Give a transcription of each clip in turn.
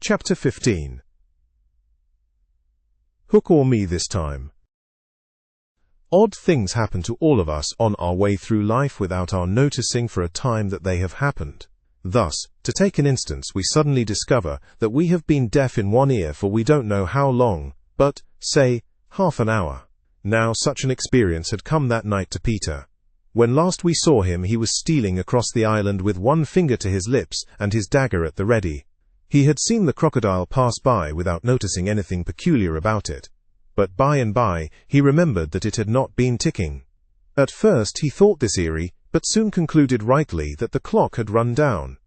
Chapter 15. Hook or me this time? Odd things happen to all of us on our way through life without our noticing for a time that they have happened. Thus, to take an instance, we suddenly discover that we have been deaf in one ear for we don't know how long, but, say, half an hour. Now such an experience had come that night to Peter. When last we saw him, he was stealing across the island with one finger to his lips and his dagger at the ready. He had seen the crocodile pass by without noticing anything peculiar about it. But by and by, he remembered that it had not been ticking. At first he thought this eerie, but soon concluded rightly that the clock had run down.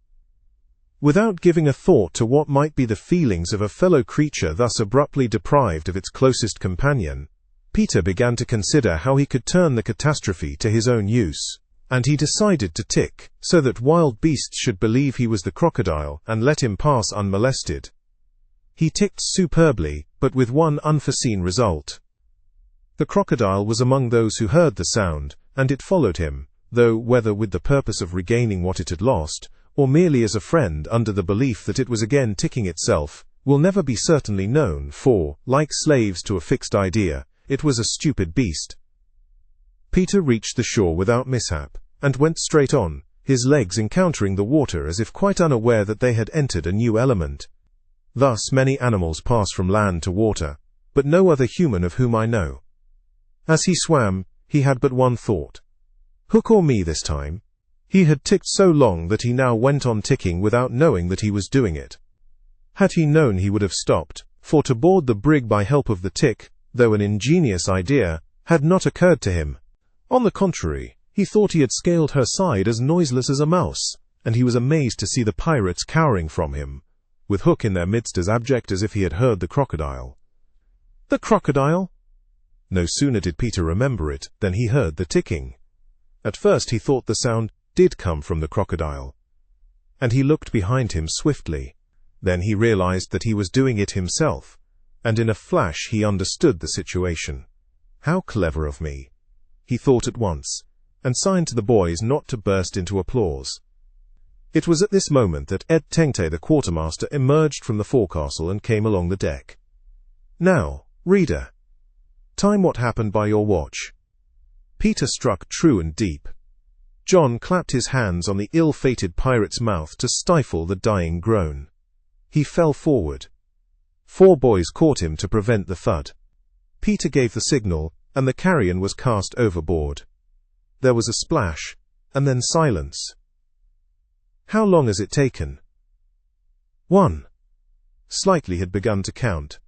Without giving a thought to what might be the feelings of a fellow creature thus abruptly deprived of its closest companion, Peter began to consider how he could turn the catastrophe to his own use. And he decided to tick, so that wild beasts should believe he was the crocodile and let him pass unmolested. He ticked superbly, but with one unforeseen result. The crocodile was among those who heard the sound, and it followed him, though whether with the purpose of regaining what it had lost, or merely as a friend under the belief that it was again ticking itself, will never be certainly known, for, like slaves to a fixed idea, it was a stupid beast. Peter reached the shore without mishap, and went straight on, his legs encountering the water as if quite unaware that they had entered a new element. Thus many animals pass from land to water, but no other human of whom I know. As he swam, he had but one thought. Hook or me this time? He had ticked so long that he now went on ticking without knowing that he was doing it. Had he known, he would have stopped, for to board the brig by help of the tick, though an ingenious idea, had not occurred to him. On the contrary, he thought he had scaled her side as noiseless as a mouse, and he was amazed to see the pirates cowering from him, with Hook in their midst as abject as if he had heard the crocodile. The crocodile? No sooner did Peter remember it than he heard the ticking. At first he thought the sound did come from the crocodile, and he looked behind him swiftly. Then he realized that he was doing it himself, and in a flash he understood the situation. How clever of me, he thought at once, and signed to the boys not to burst into applause. It was at this moment that Ed Tengte, the quartermaster, emerged from the forecastle and came along the deck. Now, reader, time what happened by your watch. Peter struck true and deep. John clapped his hands on the ill-fated pirate's mouth to stifle the dying groan. He fell forward. 4 boys caught him to prevent the thud. Peter gave the signal, and the carrion was cast overboard. There was a splash, and then silence. How long has it taken? 1. Slightly had begun to count.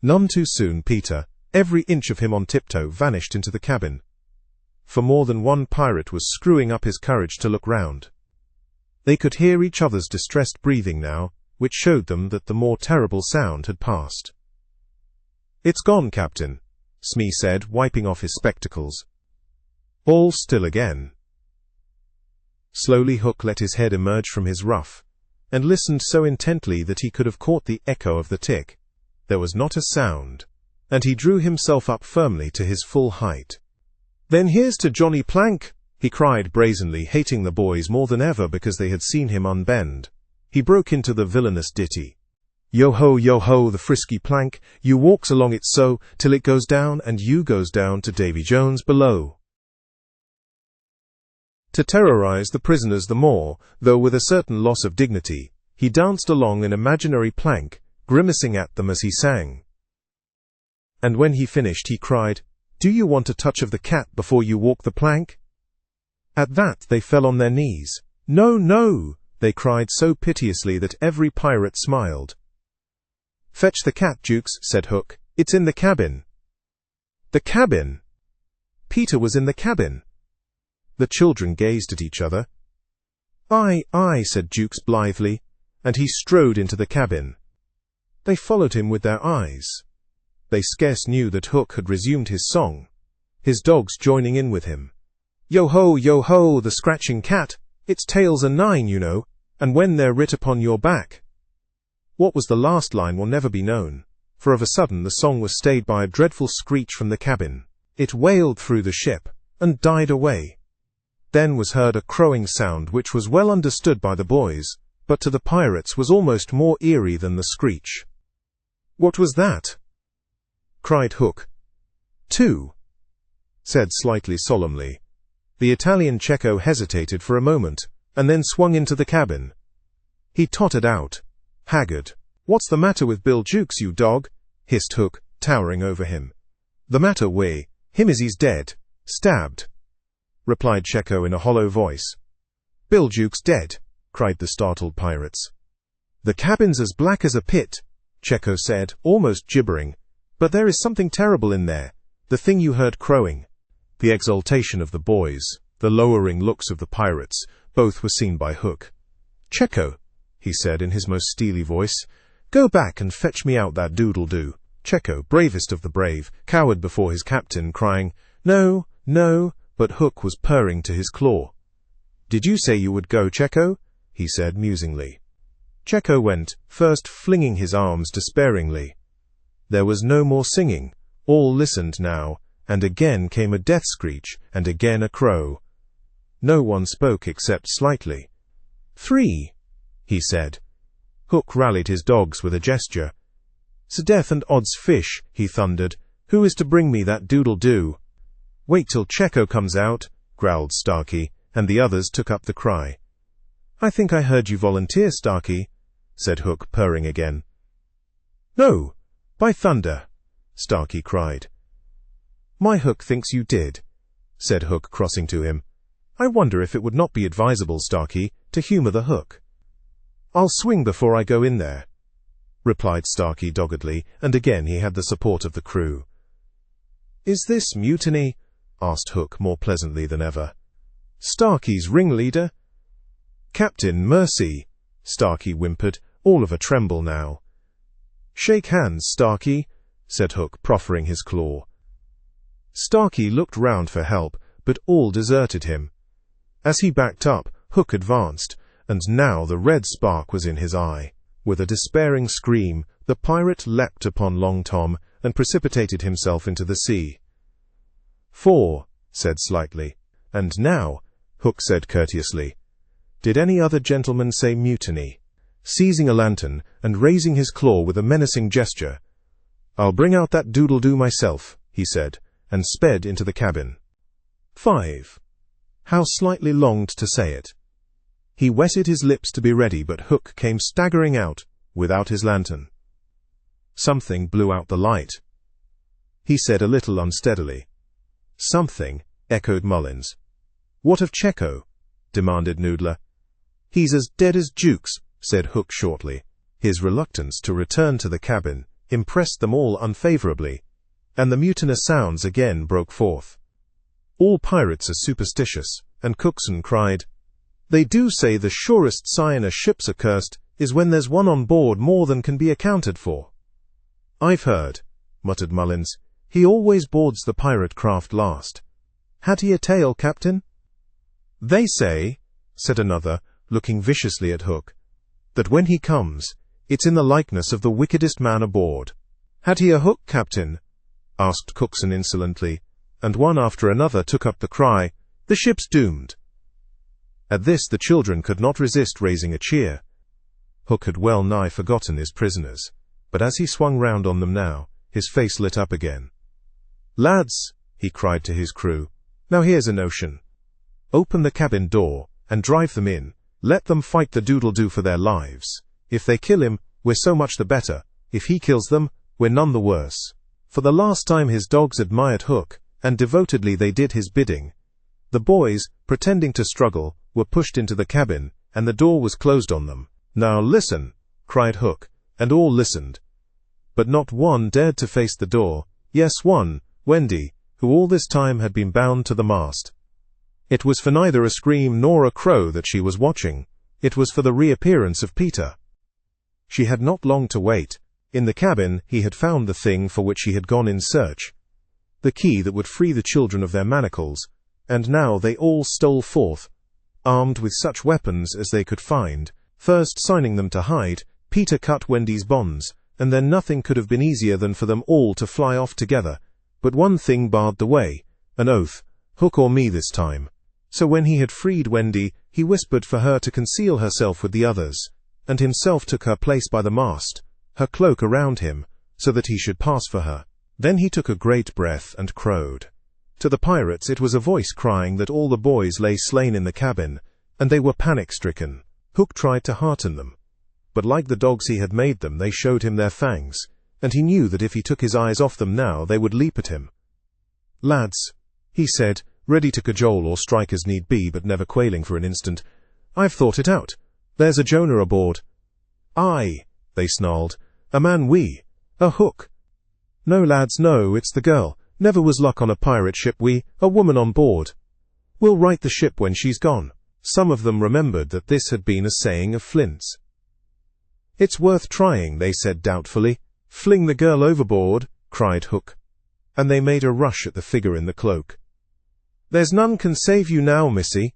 None too soon Peter, every inch of him on tiptoe, vanished into the cabin. For more than one pirate was screwing up his courage to look round. They could hear each other's distressed breathing now, which showed them that the more terrible sound had passed. It's gone, Captain, Smee said, wiping off his spectacles. All still again. Slowly Hook let his head emerge from his ruff, and listened so intently that he could have caught the echo of the tick. There was not a sound, and he drew himself up firmly to his full height. Then here's to Johnny Plank, he cried brazenly, hating the boys more than ever because they had seen him unbend. He broke into the villainous ditty. Yo ho, the frisky plank, you walks along it so, till it goes down and you goes down to Davy Jones below. To terrorize the prisoners the more, though with a certain loss of dignity, he danced along an imaginary plank, grimacing at them as he sang. And when he finished he cried, Do you want a touch of the cat before you walk the plank? At that they fell on their knees. No, no, they cried so piteously that every pirate smiled. Fetch the cat, Jukes, said Hook. It's in the cabin. The cabin? Peter was in the cabin. The children gazed at each other. Aye, aye, said Jukes blithely, and he strode into the cabin. They followed him with their eyes. They scarce knew that Hook had resumed his song, his dogs joining in with him. Yo ho, the scratching cat, its tail's a 9, you know, and when they're writ upon your back. What was the last line will never be known, for of a sudden the song was stayed by a dreadful screech from the cabin. It wailed through the ship, and died away. Then was heard a crowing sound which was well understood by the boys, but to the pirates was almost more eerie than the screech. "What was that?" cried Hook. "Two," said slightly solemnly. The Italian Cecco hesitated for a moment, and then swung into the cabin. He tottered out, haggard. "What's the matter with Bill Jukes, you dog?" hissed Hook, towering over him. "The matter wi' him is he's dead, stabbed," replied Cecco in a hollow voice. "Bill Jukes dead?" cried the startled pirates. "The cabin's as black as a pit," Cecco said, almost gibbering. "But there is something terrible in there, the thing you heard crowing." The exultation of the boys, the lowering looks of the pirates, both were seen by Hook. "Cecco," he said in his most steely voice, "go back and fetch me out that doodle-doo." Cecco, bravest of the brave, cowered before his captain, crying, "No, no," but Hook was purring to his claw. "Did you say you would go, Cecco?" he said musingly. Cecco went, first flinging his arms despairingly. There was no more singing. All listened now, and again came a death screech, and again a crow. No one spoke except slightly. "Three," he said. Hook rallied his dogs with a gesture. "'Sdeath and odds fish," he thundered. "Who is to bring me that doodle-doo?" "Wait till Cecco comes out," growled Starkey, and the others took up the cry. "I think I heard you volunteer, Starkey," said Hook, purring again. "No, by thunder!" Starkey cried. "My Hook thinks you did," said Hook, crossing to him. "I wonder if it would not be advisable, Starkey, to humour the Hook." "I'll swing before I go in there," replied Starkey doggedly, and again he had the support of the crew. "Is this mutiny?" asked Hook more pleasantly than ever. "Starkey's ringleader?" "Captain, mercy," Starkey whimpered, all of a tremble now. "Shake hands, Starkey," said Hook, proffering his claw. Starkey looked round for help, but all deserted him. As he backed up, Hook advanced, and now the red spark was in his eye. With a despairing scream, the pirate leapt upon Long Tom and precipitated himself into the sea. "4," said slightly. "And now," Hook said courteously, "did any other gentleman say mutiny?" Seizing a lantern and raising his claw with a menacing gesture, "I'll bring out that doodle-doo myself," he said, and sped into the cabin. 5. How Slightly longed to say it. He wetted his lips to be ready, but Hook came staggering out, without his lantern. "Something blew out the light," he said a little unsteadily. "Something," echoed Mullins. "What of Cecco?" demanded Noodler. "He's as dead as Jukes," said Hook shortly. His reluctance to return to the cabin impressed them all unfavorably, and the mutinous sounds again broke forth. All pirates are superstitious, and Cookson cried, "They do say the surest sign a ship's accursed is when there's one on board more than can be accounted for." "I've heard," muttered Mullins. "He always boards the pirate craft last. Had he a tail, Captain?" "They say," said another, looking viciously at Hook, "that when he comes, it's in the likeness of the wickedest man aboard." "Had he a hook, Captain?" asked Cookson insolently, and one after another took up the cry, "The ship's doomed." At this the children could not resist raising a cheer. Hook had well nigh forgotten his prisoners, but as he swung round on them now, his face lit up again. "Lads," he cried to his crew, "now here's a notion. Open the cabin door, and drive them in. Let them fight the doodle-doo for their lives. If they kill him, we're so much the better. If he kills them, we're none the worse." For the last time his dogs admired Hook, and devotedly they did his bidding. The boys, pretending to struggle, were pushed into the cabin, and the door was closed on them. "Now listen," cried Hook, and all listened. But not one dared to face the door. Yes, one, Wendy, who all this time had been bound to the mast. It was for neither a scream nor a crow that she was watching. It was for the reappearance of Peter. She had not long to wait. In the cabin he had found the thing for which he had gone in search, the key that would free the children of their manacles, and now they all stole forth, armed with such weapons as they could find. First signing them to hide, Peter cut Wendy's bonds, and then nothing could have been easier than for them all to fly off together. But one thing barred the way, an oath, Hook or me this time. So when he had freed Wendy, he whispered for her to conceal herself with the others, and himself took her place by the mast, her cloak around him, so that he should pass for her. Then he took a great breath and crowed. To the pirates it was a voice crying that all the boys lay slain in the cabin, and they were panic-stricken. Hook tried to hearten them, but like the dogs he had made them, they showed him their fangs, and he knew that if he took his eyes off them now, they would leap at him. "Lads," he said, ready to cajole or strike as need be, but never quailing for an instant, "I've thought it out. There's a Jonah aboard." "Aye," they snarled. "A man a Hook." "No, lads, no, it's the girl. Never was luck on a pirate ship, a woman on board. We'll right the ship when she's gone." Some of them remembered that this had been a saying of Flint's. "It's worth trying," they said doubtfully. "Fling the girl overboard," cried Hook. And they made a rush at the figure in the cloak. "There's none can save you now, missy,"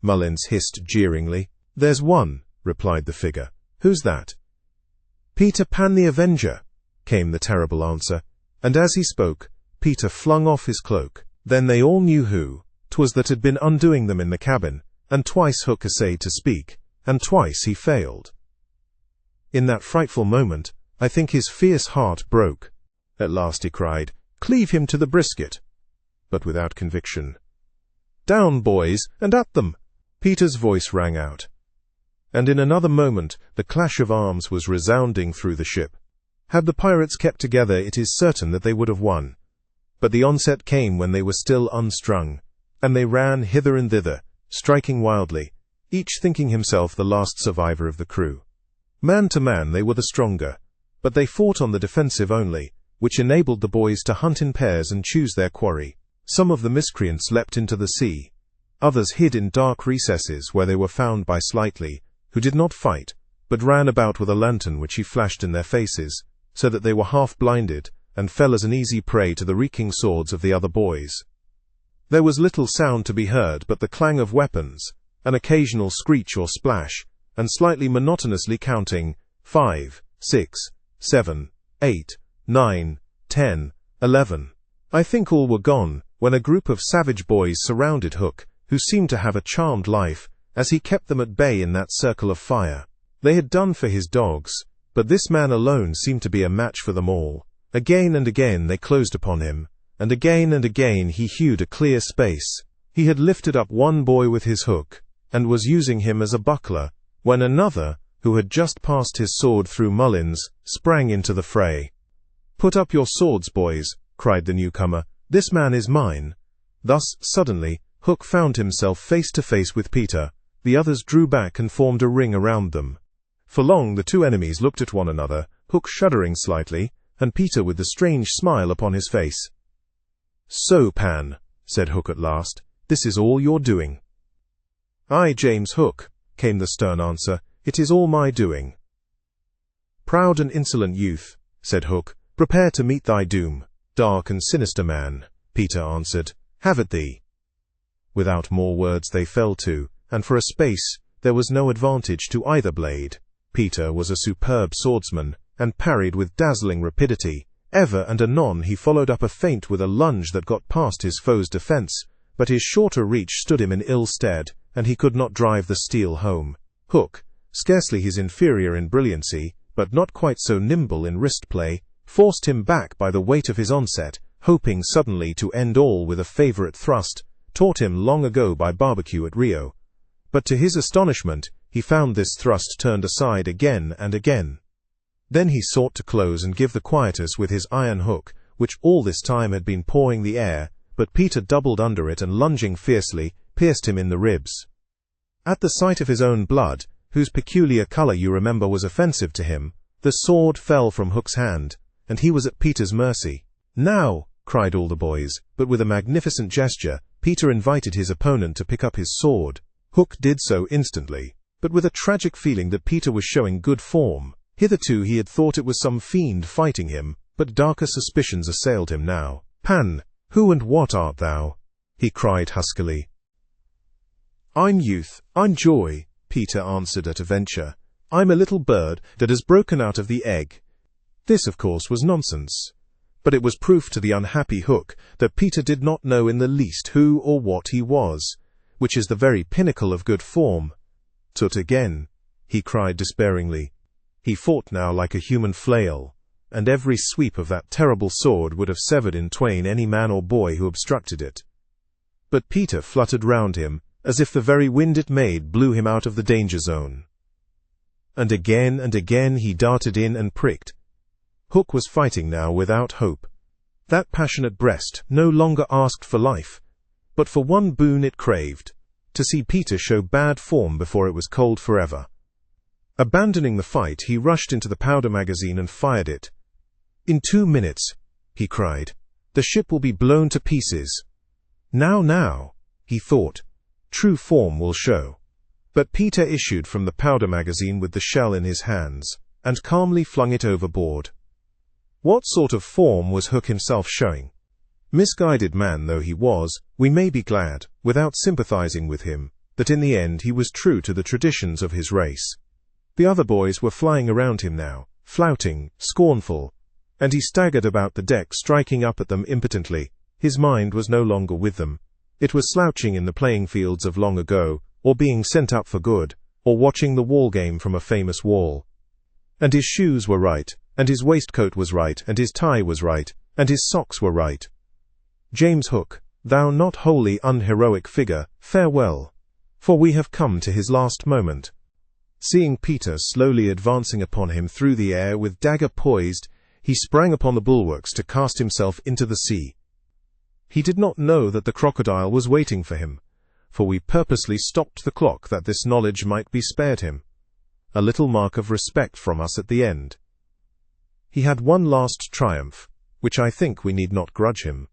Mullins hissed jeeringly. "There's one," replied the figure. "Who's that?" "Peter Pan the Avenger," came the terrible answer, and as he spoke, Peter flung off his cloak. Then they all knew who 'twas that had been undoing them in the cabin, and twice Hook essayed to speak, and twice he failed. In that frightful moment, I think his fierce heart broke. At last he cried, "Cleave him to the brisket," but without conviction. "Down, boys, and at them!" Peter's voice rang out, and in another moment the clash of arms was resounding through the ship. Had the pirates kept together, it is certain that they would have won. But the onset came when they were still unstrung, and they ran hither and thither, striking wildly, each thinking himself the last survivor of the crew. Man to man they were the stronger, but they fought on the defensive only, which enabled the boys to hunt in pairs and choose their quarry. Some of the miscreants leapt into the sea. Others hid in dark recesses where they were found by Slightly, who did not fight, but ran about with a lantern which he flashed in their faces, so that they were half blinded, and fell as an easy prey to the reeking swords of the other boys. There was little sound to be heard but the clang of weapons, an occasional screech or splash, and slightly monotonously counting 5, 6, 7, 8, 9, 10, 11. I think all were gone when a group of savage boys surrounded Hook, who seemed to have a charmed life, as he kept them at bay in that circle of fire. They had done for his dogs, but this man alone seemed to be a match for them all. Again and again they closed upon him, and again he hewed a clear space. He had lifted up one boy with his hook, and was using him as a buckler, when another, who had just passed his sword through Mullins, sprang into the fray. "Put up your swords, boys," cried the newcomer. "This man is mine." Thus, suddenly, Hook found himself face to face with Peter. The others drew back and formed a ring around them. For long the two enemies looked at one another, Hook shuddering slightly, and Peter with the strange smile upon his face. "So, Pan," said Hook at last, "this is all your doing." "Aye, James Hook," came the stern answer, "it is all my doing." "Proud and insolent youth," said Hook, "prepare to meet thy doom." "Dark and sinister man," Peter answered, "have at thee." Without more words they fell to, and for a space there was no advantage to either blade. Peter was a superb swordsman, and parried with dazzling rapidity. Ever and anon he followed up a feint with a lunge that got past his foe's defense, but his shorter reach stood him in ill stead, and he could not drive the steel home. Hook, scarcely his inferior in brilliancy, but not quite so nimble in wrist play, forced him back by the weight of his onset, hoping suddenly to end all with a favorite thrust, taught him long ago by Barbecue at Rio. But to his astonishment, he found this thrust turned aside again and again. Then he sought to close and give the quietus with his iron hook, which all this time had been pawing the air, but Peter doubled under it and lunging fiercely, pierced him in the ribs. At the sight of his own blood, whose peculiar color you remember was offensive to him, the sword fell from Hook's hand, and he was at Peter's mercy. "Now!" cried all the boys, but with a magnificent gesture, Peter invited his opponent to pick up his sword. Hook did so instantly, but with a tragic feeling that Peter was showing good form. Hitherto he had thought it was some fiend fighting him, but darker suspicions assailed him now. "Pan, who and what art thou?" he cried huskily. "I'm youth, I'm joy," Peter answered at a venture. "I'm a little bird that has broken out of the egg." This, of course, was nonsense, but it was proof to the unhappy Hook that Peter did not know in the least who or what he was, which is the very pinnacle of good form. Tut again. he cried despairingly. He fought now like a human flail, and every sweep of that terrible sword would have severed in twain any man or boy who obstructed it. But Peter fluttered round him, as if the very wind it made blew him out of the danger zone. And again he darted in and pricked. Hook was fighting now without hope. That passionate breast no longer asked for life, but for one boon it craved: to see Peter show bad form before it was cold forever. Abandoning the fight, he rushed into the powder magazine and fired it. "In 2 minutes," he cried, "the ship will be blown to pieces. Now, he thought, true form will show." But Peter issued from the powder magazine with the shell in his hands, and calmly flung it overboard. What sort of form was Hook himself showing? Misguided man though he was, we may be glad, without sympathizing with him, that in the end he was true to the traditions of his race. The other boys were flying around him now, flouting, scornful, and he staggered about the deck, striking up at them impotently. His mind was no longer with them. It was slouching in the playing fields of long ago, or being sent up for good, or watching the wall game from a famous wall. And his shoes were right, and his waistcoat was right, and his tie was right, and his socks were right. James Hook, thou not wholly unheroic figure, farewell, for we have come to his last moment. Seeing Peter slowly advancing upon him through the air with dagger poised, he sprang upon the bulwarks to cast himself into the sea. He did not know that the crocodile was waiting for him, for we purposely stopped the clock that this knowledge might be spared him. A little mark of respect from us at the end. He had one last triumph, which I think we need not grudge him.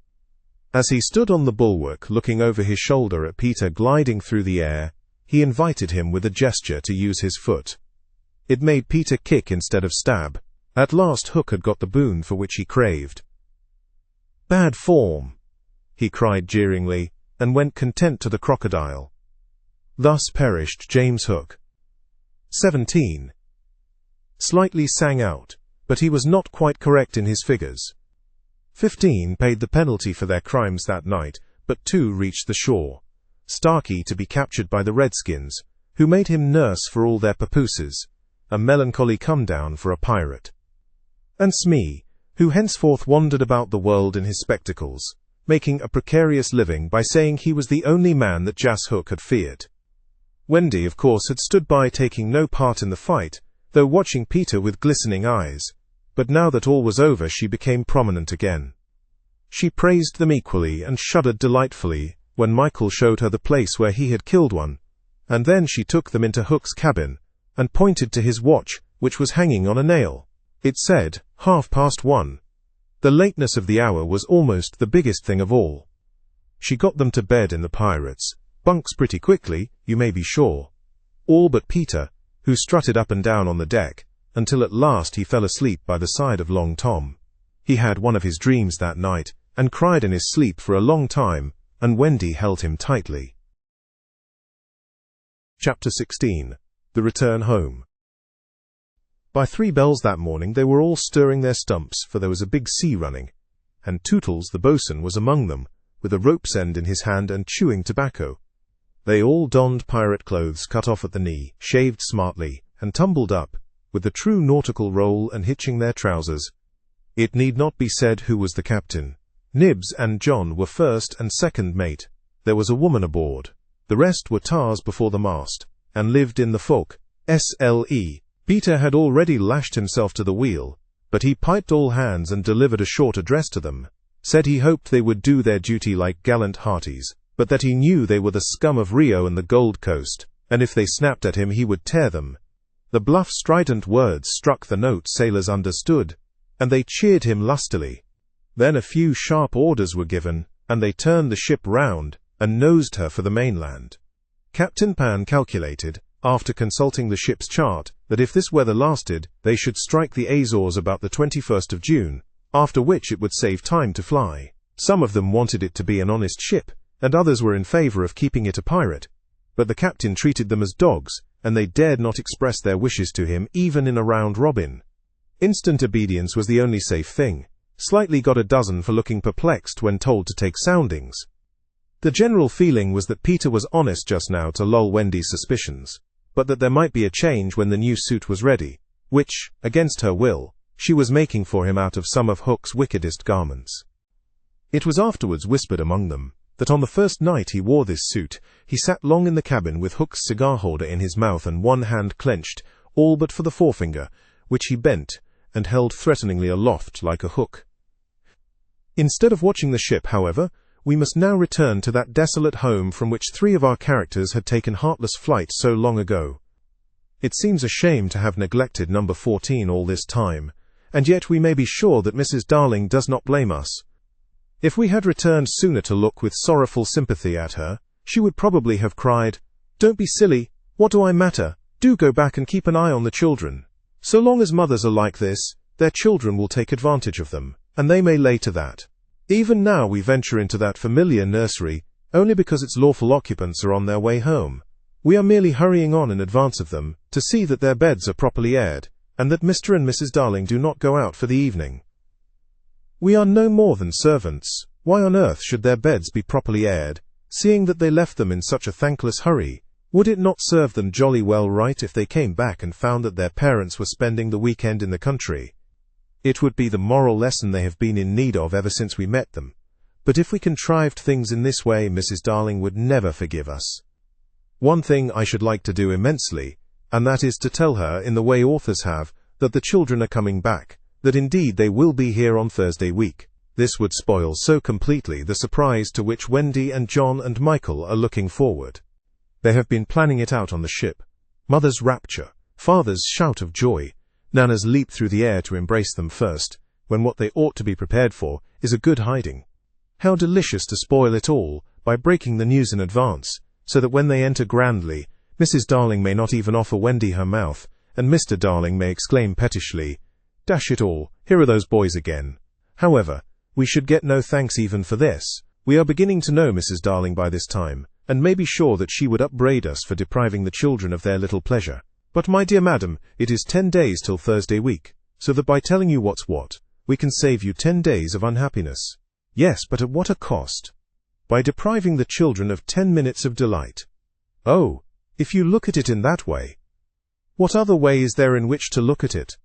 As he stood on the bulwark looking over his shoulder at Peter gliding through the air, he invited him with a gesture to use his foot. It made Peter kick instead of stab. At last Hook had got the boon for which he craved. "Bad form," he cried jeeringly, and went content to the crocodile. Thus perished James Hook. 17. Slightly sang out, but he was not quite correct in his figures. 15 paid the penalty for their crimes that night, but 2 reached the shore. Starkey to be captured by the Redskins, who made him nurse for all their papooses, a melancholy come-down for a pirate. And Smee, who henceforth wandered about the world in his spectacles, making a precarious living by saying he was the only man that Jas Hook had feared. Wendy, of course, had stood by, taking no part in the fight, though watching Peter with glistening eyes, but now that all was over she became prominent again. She praised them equally and shuddered delightfully when Michael showed her the place where he had killed one, and then she took them into Hook's cabin and pointed to his watch, which was hanging on a nail. It said 1:30. The lateness of the hour was almost the biggest thing of all. She got them to bed in the Pirates' bunks pretty quickly, you may be sure. All but Peter, who strutted up and down on the deck, until at last he fell asleep by the side of Long Tom. He had one of his dreams that night, and cried in his sleep for a long time, and Wendy held him tightly. Chapter 16. The Return Home. By 3 bells that morning they were all stirring their stumps, for there was a big sea running, and Tootles the boatswain was among them, with a rope's end in his hand and chewing tobacco. They all donned pirate clothes cut off at the knee, shaved smartly, and tumbled up, with the true nautical roll and hitching their trousers. It need not be said who was the captain. Nibs and John were first and second mate. There was a woman aboard. The rest were tars before the mast, and lived in the folk. SLE. Peter had already lashed himself to the wheel, but he piped all hands and delivered a short address to them, said he hoped they would do their duty like gallant hearties, but that he knew they were the scum of Rio and the Gold Coast, and if they snapped at him he would tear them. The bluff, strident words struck the note sailors understood, and they cheered him lustily. Then a few sharp orders were given, and they turned the ship round, and nosed her for the mainland. Captain Pan calculated, after consulting the ship's chart, that if this weather lasted, they should strike the Azores about the 21st of June, after which it would save time to fly. Some of them wanted it to be an honest ship, and others were in favor of keeping it a pirate. But the captain treated them as dogs, and they dared not express their wishes to him even in a round robin. Instant obedience was the only safe thing. Slightly got a dozen for looking perplexed when told to take soundings. The general feeling was that Peter was honest just now to lull Wendy's suspicions. but that there might be a change when the new suit was ready, which, against her will, she was making for him out of some of Hook's wickedest garments. It was afterwards whispered among them that on the first night he wore this suit, he sat long in the cabin with Hook's cigar holder in his mouth and one hand clenched, all but for the forefinger, which he bent and held threateningly aloft like a hook. Instead of watching the ship, however, we must now return to that desolate home from which 3 of our characters had taken heartless flight so long ago. It seems a shame to have neglected number 14 all this time, and yet we may be sure that Mrs. Darling does not blame us. If we had returned sooner to look with sorrowful sympathy at her, she would probably have cried, "Don't be silly, what do I matter? Do go back and keep an eye on the children. So long as mothers are like this, their children will take advantage of them, and they may lay to that. Even now we venture into that familiar nursery, only because its lawful occupants are on their way home. We are merely hurrying on in advance of them, to see that their beds are properly aired, and that Mr. and Mrs. Darling do not go out for the evening. We are no more than servants. Why on earth should their beds be properly aired, seeing that they left them in such a thankless hurry? Would it not serve them jolly well right if they came back and found that their parents were spending the weekend in the country? It would be the moral lesson they have been in need of ever since we met them. But if we contrived things in this way, Mrs. Darling would never forgive us. One thing I should like to do immensely, and that is to tell her, in the way authors have, that the children are coming back, that indeed they will be here on Thursday week. This would spoil so completely the surprise to which Wendy and John and Michael are looking forward. They have been planning it out on the ship. Mother's rapture, father's shout of joy, Nana's leap through the air to embrace them first, when what they ought to be prepared for is a good hiding. How delicious to spoil it all by breaking the news in advance, so that when they enter grandly, Mrs. Darling may not even offer Wendy her mouth, and Mr. Darling may exclaim pettishly, "Dash it all, here are those boys again." However, we should get no thanks even for this. We are beginning to know Mrs. Darling by this time, and may be sure that she would upbraid us for depriving the children of their little pleasure. But, my dear madam, it is 10 days till Thursday week, so that by telling you what's what, we can save you 10 days of unhappiness. Yes, but at what a cost? By depriving the children of 10 minutes of delight. Oh, if you look at it in that way. What other way is there in which to look at it?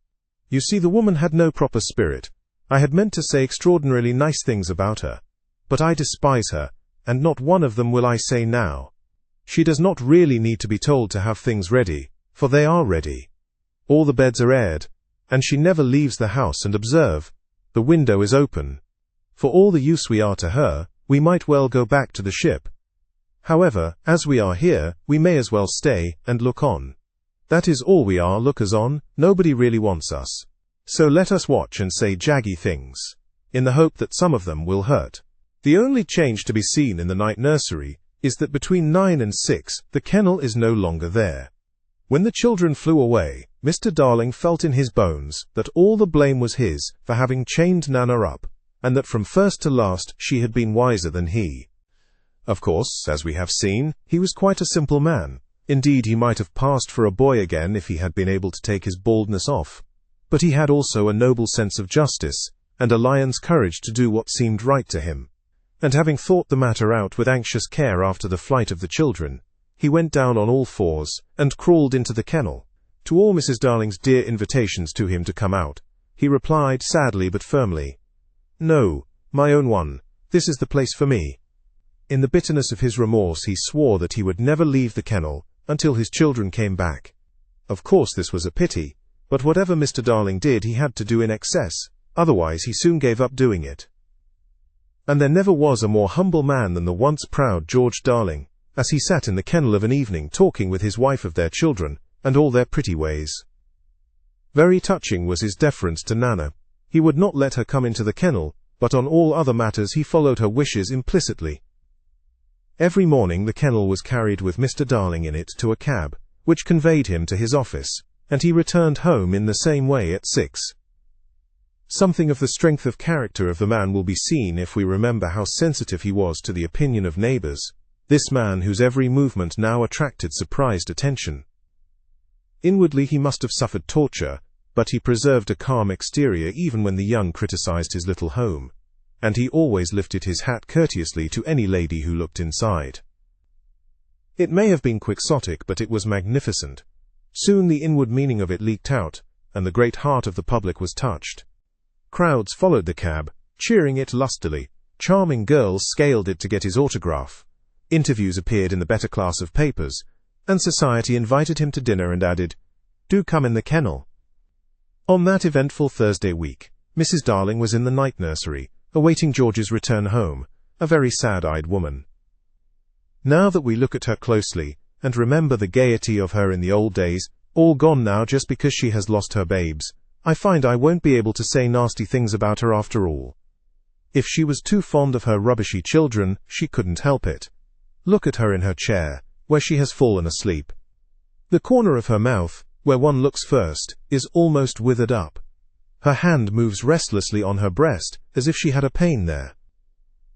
You see, the woman had no proper spirit. I had meant to say extraordinarily nice things about her, but I despise her, and not one of them will I say now. She does not really need to be told to have things ready, for they are ready. All the beds are aired, and she never leaves the house, and observe, the window is open. For all the use we are to her, we might well go back to the ship. However, as we are here, we may as well stay, and look on. That is all we are, lookers on. Nobody really wants us. So let us watch and say jaggy things, in the hope that some of them will hurt. The only change to be seen in the night nursery is that between 9 and 6, the kennel is no longer there. When the children flew away, Mr. Darling felt in his bones that all the blame was his for having chained Nana up, and that from first to last she had been wiser than he. Of course, as we have seen, he was quite a simple man. Indeed, he might have passed for a boy again if he had been able to take his baldness off. But he had also a noble sense of justice, and a lion's courage to do what seemed right to him. And having thought the matter out with anxious care after the flight of the children, he went down on all fours, and crawled into the kennel. To all Mrs. Darling's dear invitations to him to come out, he replied sadly but firmly, "No, my own one, this is the place for me." In the bitterness of his remorse he swore that he would never leave the kennel until his children came back. Of course this was a pity, but whatever Mr. Darling did he had to do in excess, otherwise he soon gave up doing it. And there never was a more humble man than the once proud George Darling, as he sat in the kennel of an evening talking with his wife of their children, and all their pretty ways. Very touching was his deference to Nana. He would not let her come into the kennel, but on all other matters he followed her wishes implicitly. Every morning the kennel was carried with Mr. Darling in it to a cab, which conveyed him to his office, and he returned home in the same way at 6. Something of the strength of character of the man will be seen if we remember how sensitive he was to the opinion of neighbors, this man whose every movement now attracted surprised attention. Inwardly he must have suffered torture, but he preserved a calm exterior even when the young criticized his little home, and he always lifted his hat courteously to any lady who looked inside. It may have been quixotic, but it was magnificent. Soon the inward meaning of it leaked out, and the great heart of the public was touched. Crowds followed the cab, cheering it lustily. Charming girls scaled it to get his autograph. Interviews appeared in the better class of papers, and society invited him to dinner and added, "Do come in the kennel." On that eventful Thursday week, Mrs. Darling was in the night nursery, awaiting George's return home, a very sad-eyed woman. Now that we look at her closely, and remember the gaiety of her in the old days, all gone now just because she has lost her babes, I find I won't be able to say nasty things about her after all. If she was too fond of her rubbishy children, she couldn't help it. Look at her in her chair, where she has fallen asleep. The corner of her mouth, where one looks first, is almost withered up. Her hand moves restlessly on her breast, as if she had a pain there.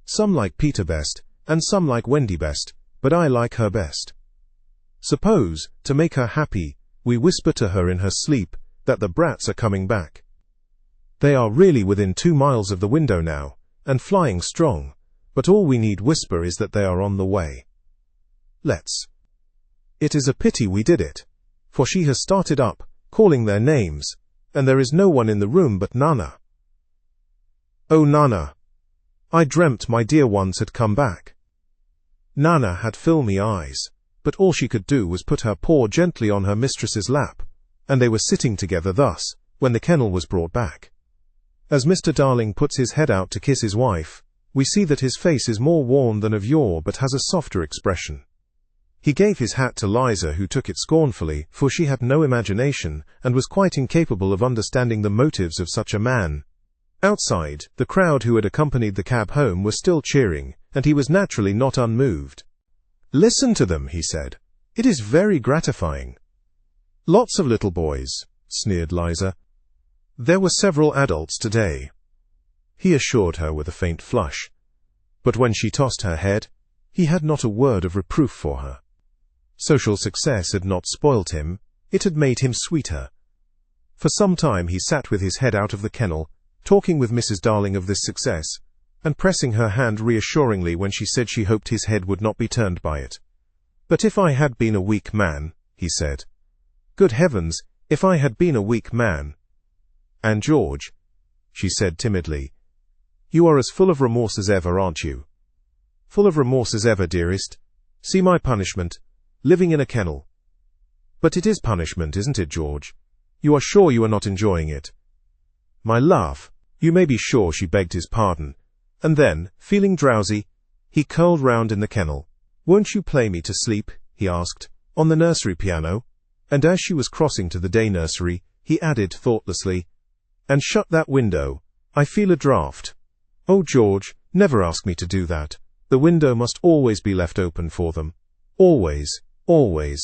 Some like Peter best, and some like Wendy best, but I like her best. Suppose, to make her happy, we whisper to her in her sleep that the brats are coming back. They are really within 2 miles of the window now, and flying strong, but all we need whisper is that they are on the way. Let's. It is a pity we did it, for she has started up, calling their names, and there is no one in the room but Nana. Oh, Nana! I dreamt my dear ones had come back. Nana had filmy eyes, but all she could do was put her paw gently on her mistress's lap, and they were sitting together thus, when the kennel was brought back. As Mr. Darling puts his head out to kiss his wife, we see that his face is more worn than of yore but has a softer expression. He gave his hat to Liza, who took it scornfully, for she had no imagination, and was quite incapable of understanding the motives of such a man. Outside, the crowd who had accompanied the cab home were still cheering, and he was naturally not unmoved. "Listen to them," he said. "It is very gratifying." "Lots of little boys," sneered Liza. "There were several adults today," he assured her with a faint flush. But when she tossed her head, he had not a word of reproof for her. Social success had not spoilt him, it had made him sweeter. For some time he sat with his head out of the kennel, talking with Mrs. Darling of this success, and pressing her hand reassuringly when she said she hoped his head would not be turned by it. "But if I had been a weak man," he said. "Good heavens, if I had been a weak man." "And George," she said timidly, "you are as full of remorse as ever, aren't you?" "Full of remorse as ever, dearest. See my punishment, living in a kennel." "But it is punishment, isn't it, George? You are sure you are not enjoying it?" "My love, you may be sure," she begged his pardon, and then, feeling drowsy, he curled round in the kennel. "Won't you play me to sleep?" he asked, "on the nursery piano?" And as she was crossing to the day nursery, he added thoughtlessly, "And shut that window. I feel a draught." "Oh, George, never ask me to do that. The window must always be left open for them. Always, always."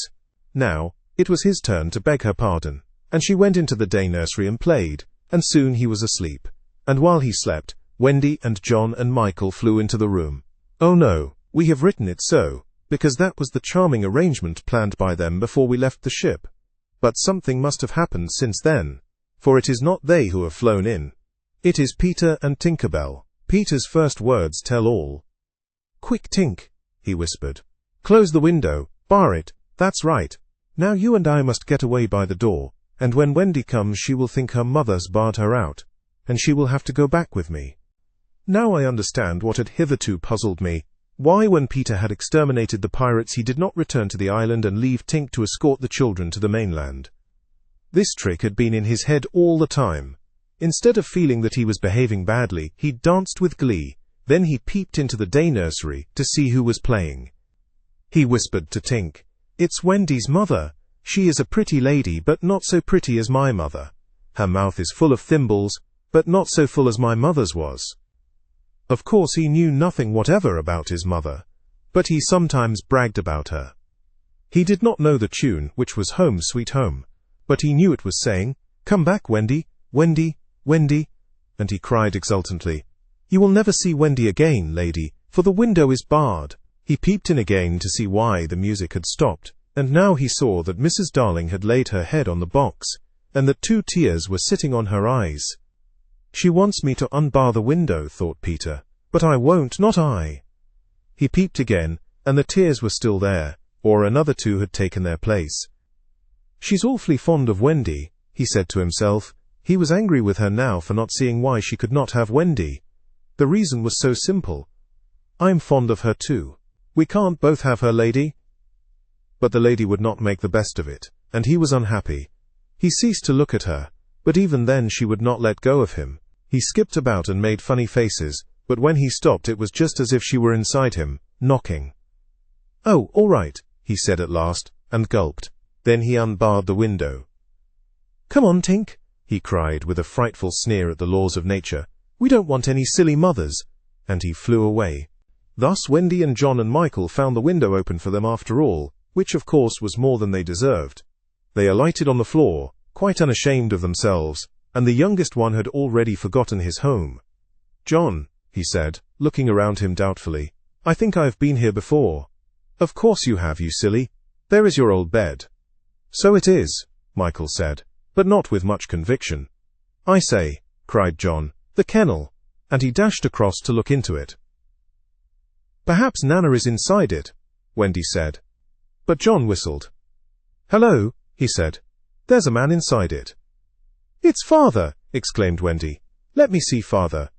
Now, it was his turn to beg her pardon, and she went into the day nursery and played, and soon he was asleep. And while he slept, Wendy and John and Michael flew into the room. "Oh no, we have written it so, because that was the charming arrangement planned by them before we left the ship. But something must have happened since then, for it is not they who have flown in. It is Peter and Tinker Bell. Peter's first words tell all." "Quick, Tink," he whispered. "Close the window, bar it, that's right. Now you and I must get away by the door, and when Wendy comes she will think her mother's barred her out, and she will have to go back with me." Now I understand what had hitherto puzzled me. Why, when Peter had exterminated the pirates, he did not return to the island and leave Tink to escort the children to the mainland. This trick had been in his head all the time. Instead of feeling that he was behaving badly, he danced with glee. Then he peeped into the day nursery to see who was playing. He whispered to Tink, "It's Wendy's mother. She is a pretty lady, but not so pretty as my mother. Her mouth is full of thimbles, but not so full as my mother's was." Of course he knew nothing whatever about his mother, but he sometimes bragged about her. He did not know the tune, which was Home, Sweet Home, but he knew it was saying, "Come back, Wendy, Wendy, Wendy," and he cried exultantly, "You will never see Wendy again, lady, for the window is barred." He peeped in again to see why the music had stopped, and now he saw that Mrs. Darling had laid her head on the box, and that 2 tears were sitting on her eyes. "She wants me to unbar the window," thought Peter, "but I won't, not I." He peeped again, and the tears were still there, or another two had taken their place. "She's awfully fond of Wendy," he said to himself. He was angry with her now for not seeing why she could not have Wendy. The reason was so simple. "I'm fond of her too. We can't both have her, lady." But the lady would not make the best of it, and he was unhappy. He ceased to look at her, but even then she would not let go of him. He skipped about and made funny faces, but when he stopped it was just as if she were inside him, knocking. "Oh, all right," he said at last, and gulped. Then he unbarred the window. "Come on, Tink," he cried with a frightful sneer at the laws of nature. "We don't want any silly mothers." And he flew away. Thus Wendy and John and Michael found the window open for them after all, which of course was more than they deserved. They alighted on the floor, quite unashamed of themselves, and the youngest one had already forgotten his home. "John," he said, looking around him doubtfully, "I think I have been here before." "Of course you have, you silly. There is your old bed." "So it is," Michael said, but not with much conviction. "I say," cried John, "the kennel," and he dashed across to look into it. "Perhaps Nana is inside it," Wendy said. But John whistled. "Hello," he said. "There's a man inside it." "It's Father!" exclaimed Wendy. "Let me see Father."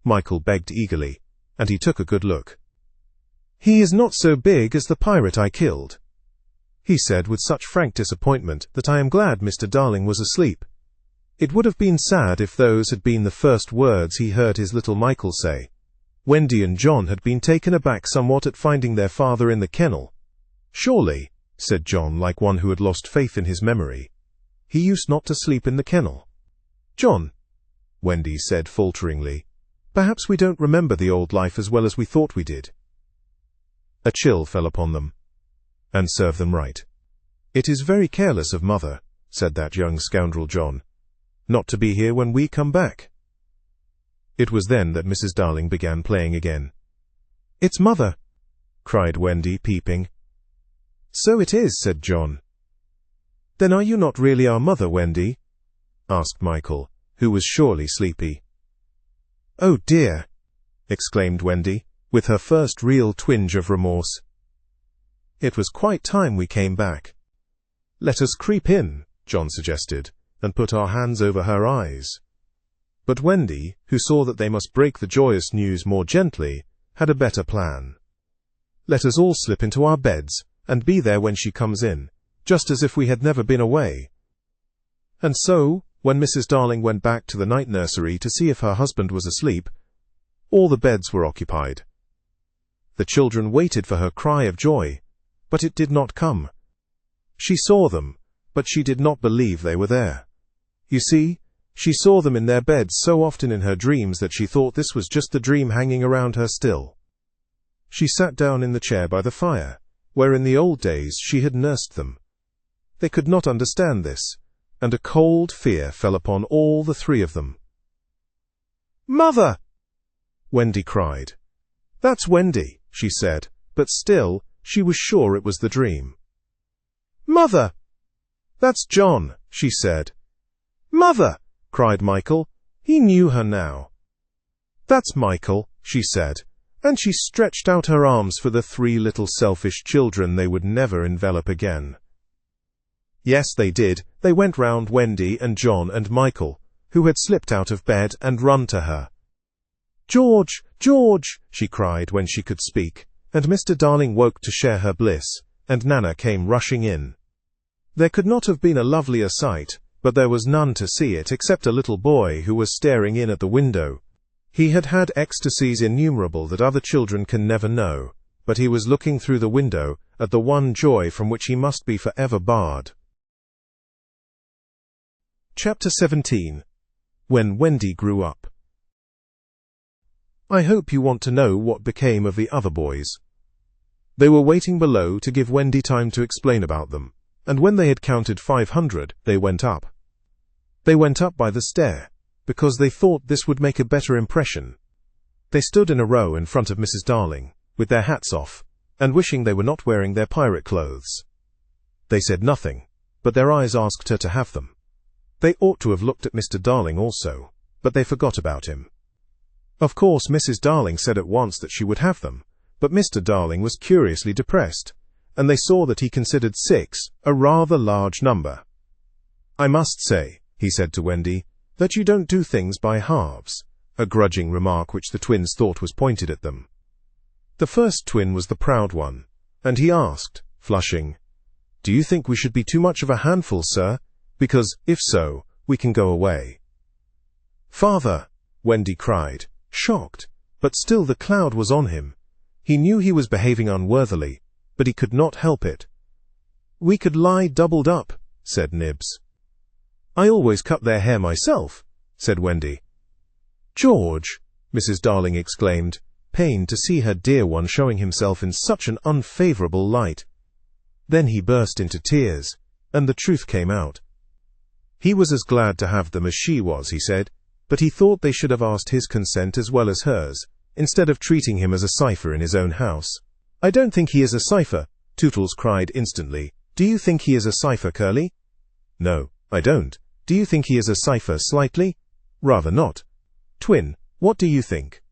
Michael begged eagerly, and he took a good look. "He is not so big as the pirate I killed," he said with such frank disappointment that I am glad Mr. Darling was asleep. It would have been sad if those had been the first words he heard his little Michael say. Wendy and John had been taken aback somewhat at finding their father in the kennel. "Surely," said John like one who had lost faith in his memory, "he used not to sleep in the kennel." "John," Wendy said falteringly, "perhaps we don't remember the old life as well as we thought we did." A chill fell upon them. And serve them right. "It is very careless of Mother," said that young scoundrel John, "not to be here when we come back." It was then that Mrs. Darling began playing again. "It's Mother!" cried Wendy, peeping. "So it is," said John. "Then are you not really our mother, Wendy?" asked Michael, who was surely sleepy. "Oh dear!" exclaimed Wendy, with her first real twinge of remorse. "It was quite time we came back." "Let us creep in," John suggested, "and put our hands over her eyes." But Wendy, who saw that they must break the joyous news more gently, had a better plan. "Let us all slip into our beds, and be there when she comes in, just as if we had never been away." And so, when Mrs. Darling went back to the night nursery to see if her husband was asleep, all the beds were occupied. The children waited for her cry of joy, but it did not come. She saw them, but she did not believe they were there. You see, she saw them in their beds so often in her dreams that she thought this was just the dream hanging around her still. She sat down in the chair by the fire, where in the old days she had nursed them. They could not understand this, and a cold fear fell upon all the three of them. "Mother!" Wendy cried. "That's Wendy," she said, but still, she was sure it was the dream. "Mother!" "That's John," she said. "Mother!" cried Michael. He knew her now. "That's Michael," she said, and she stretched out her arms for the three little selfish children they would never envelop again. Yes, they did. They went round Wendy and John and Michael, who had slipped out of bed, and run to her. "George, George!" she cried when she could speak, and Mr. Darling woke to share her bliss, and Nana came rushing in. There could not have been a lovelier sight, but there was none to see it except a little boy who was staring in at the window. He had had ecstasies innumerable that other children can never know, but he was looking through the window at the one joy from which he must be forever barred. Chapter 17. When Wendy Grew Up. I hope you want to know what became of the other boys. They were waiting below to give Wendy time to explain about them, and when they had counted 500, they went up. They went up by the stair, because they thought this would make a better impression. They stood in a row in front of Mrs. Darling, with their hats off, and wishing they were not wearing their pirate clothes. They said nothing, but their eyes asked her to have them. They ought to have looked at Mr. Darling also, but they forgot about him. Of course, Mrs. Darling said at once that she would have them, but Mr. Darling was curiously depressed, and they saw that he considered 6 a rather large number. "I must say," he said to Wendy, "that you don't do things by halves," a grudging remark which the twins thought was pointed at them. The first twin was the proud one, and he asked, flushing, "Do you think we should be too much of a handful, sir? Because, if so, we can go away." "Father!" Wendy cried, shocked, but still the cloud was on him. He knew he was behaving unworthily, but he could not help it. "We could lie doubled up," said Nibs. "I always cut their hair myself," said Wendy. "George!" Mrs. Darling exclaimed, pained to see her dear one showing himself in such an unfavorable light. Then he burst into tears, and the truth came out. He was as glad to have them as she was, he said, but he thought they should have asked his consent as well as hers, instead of treating him as a cipher in his own house. "I don't think he is a cipher," Tootles cried instantly. "Do you think he is a cipher, Curly?" "No, I don't. Do you think he is a cipher, Slightly?" "Rather not." "Twin, what do you think?"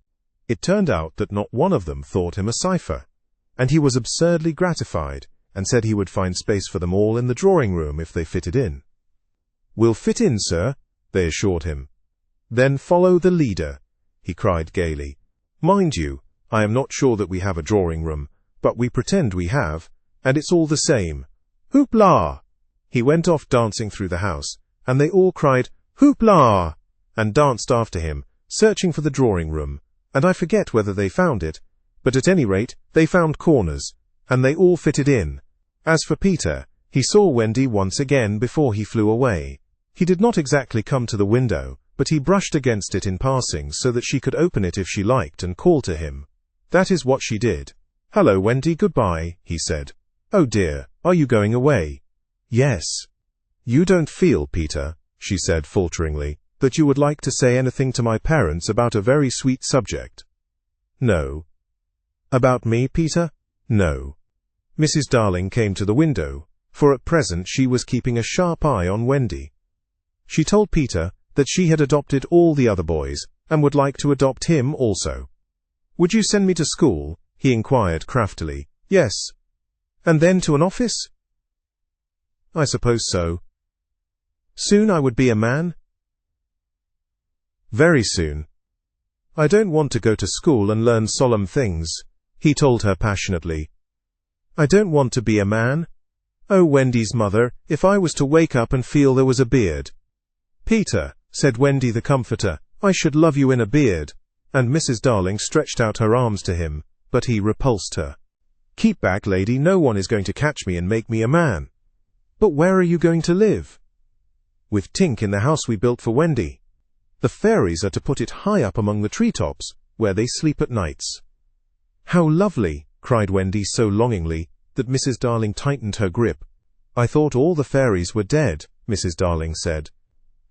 It turned out that not one of them thought him a cipher, and he was absurdly gratified, and said he would find space for them all in the drawing room if they fitted in. "We'll fit in, sir," they assured him. "Then follow the leader," he cried gaily. "Mind you, I am not sure that we have a drawing room, but we pretend we have, and it's all the same. Hoopla!" He went off dancing through the house, and they all cried, "Hoopla!" and danced after him, searching for the drawing room, and I forget whether they found it, but at any rate, they found corners, and they all fitted in. As for Peter, he saw Wendy once again before he flew away. He did not exactly come to the window, but he brushed against it in passing so that she could open it if she liked and call to him. That is what she did. "Hello, Wendy, goodbye," he said. "Oh dear, are you going away?" "Yes." "You don't feel, Peter," she said falteringly, "that you would like to say anything to my parents about a very sweet subject?" "No." "About me, Peter?" "No." Mrs. Darling came to the window, for at present she was keeping a sharp eye on Wendy. She told Peter that she had adopted all the other boys, and would like to adopt him also. "Would you send me to school?" he inquired craftily. "Yes." "And then to an office?" "I suppose so." "Soon I would be a man?" "Very soon." "I don't want to go to school and learn solemn things," he told her passionately. "I don't want to be a man. Oh, Wendy's mother, if I was to wake up and feel there was a beard." "Peter," said Wendy the comforter, "I should love you in a beard," and Mrs. Darling stretched out her arms to him, but he repulsed her. "Keep back, lady, no one is going to catch me and make me a man." "But where are you going to live?" "With Tink in the house we built for Wendy. The fairies are to put it high up among the treetops, where they sleep at nights." "How lovely!" cried Wendy so longingly that Mrs. Darling tightened her grip. "I thought all the fairies were dead," Mrs. Darling said.